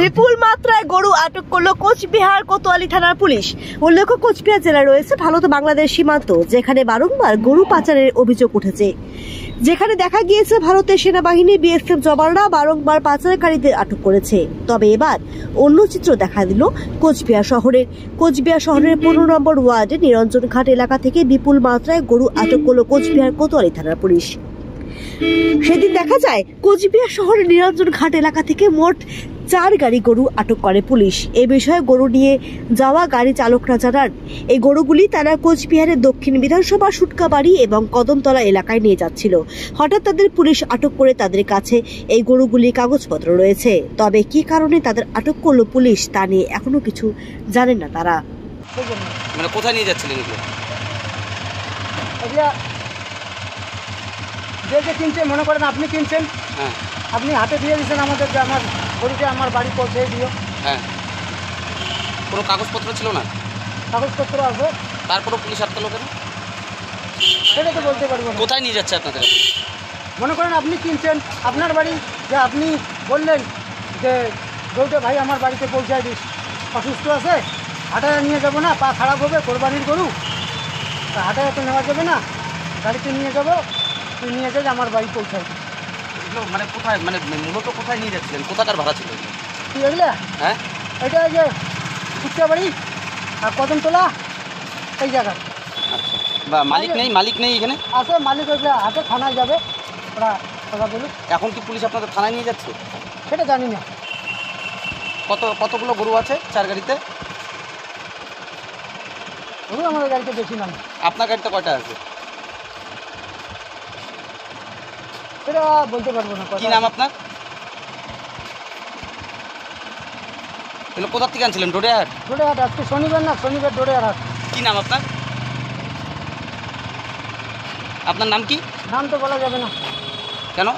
বিপুল মাত্রায় গরু আটক করলো কোচবিহার কোতোয়ালি থানার পুলিশ। উল্লেখ্য, কোচবিহার জেলা রয়েছে ভারত বাংলাদেশ সীমান্ত, যেখানে বারংবার গরু পাচারের অভিযোগ উঠেছে। যেখানে দেখা গিয়েছে ভারতের সেনাবাহিনী বিএসএফ জওয়ানরা বারংবার পাচারকারীদের আটক করেছে। তবে এবার অন্য চিত্র দেখা দিল কোচবিহার শহরের 15 নম্বর ওয়ার্ডের নিরঞ্জনঘাট এলাকা থেকে বিপুল মাত্রায় গরু আটক করলো কোচবিহার কোতোয়ালি থানার পুলিশ। সেদিন দেখা যায় কোচবিহার শহরের নিরঞ্জনঘাট এলাকা থেকে মোট 4 গাড়ি গরু আটক করে পুলিশ। এ বিষয়ে গরু নিয়ে যাওয়া গাড়ি চালকরা জানান, এই গরুগুলি তারা কোচবিহারের দক্ষিণ বিধানসভা সুটকাবাড়ি এবং কদমতলা এলাকায় নিয়ে যাচ্ছিল। হঠাৎ তাদের পুলিশ আটক করে তাদের কাছে এই গরুগুলির কাগজপত্র রয়েছে। তবে কি কারণে তাদের আটক করলো পুলিশ তা নিয়ে এখনো কিছু জানেন না তারা। মানে কোথায় নিয়ে যাচ্ছিলেন এগুলো? যে কিনছে, মনে করেন আপনি কিনছেন, হ্যাঁ, আপনি হাতে দিয়ে দিচ্ছেন আমাদের, যে আমার গরুকে আমার বাড়ি পৌঁছে দিও। হ্যাঁ, কোনো কাগজপত্র ছিল না? কাগজপত্র আছে, তারপরও পুলিশ আটকালো কেন সেটা তো বলতে পারবো না। কোথায় নিয়ে যাচ্ছে আপনাদের? মনে করেন আপনি কিনছেন, আপনার বাড়ি, যে আপনি বললেন যে গরুটা ভাই আমার বাড়িতে পৌঁছায় দিস, অসুস্থ আছে, হাটায় নিয়ে যাবো না, পা খারাপ হবে, কোরবানির গরু, তা হাটায় তো নেওয়া যাবে না, গাড়িতে নিয়ে যাবো, তুই নিয়ে যাবে আমার বাড়ি পৌঁছায় দিস। এগুলো মানে কোথায়, মানে মূলত কোথায় নিয়ে যাচ্ছিলেন? কোথাকার ভাড়া ছিল এগুলো? তুই এগুলা, হ্যাঁ, এটা যে কুচকাবাড়ি আর কদমতলা এই জায়গা। আচ্ছা, বা মালিক নেই এখানে? আছে মালিক, ওইগুলো হাতে থানায় যাবে, ওরা কথা বলুক। এখন কি পুলিশ আপনাদের থানায় নিয়ে যাচ্ছে? সেটা জানি না। কতগুলো গরু আছে 4 গাড়িতে? গরু আমাদের গাড়িতে বেশি নাম। আপনার গাড়িতে কয়টা আছে? সেটা বলতে পারবো না। কি নাম আপনার? কোথা থেকে আনছিলেন? ডোডেহাট? ডোডেহাট, আজকে শনিবার না, শনিবার ডোডেহাট হাট। কি নাম আপনার? আপনার নাম কি? নাম তো বলা যাবে না। কেন?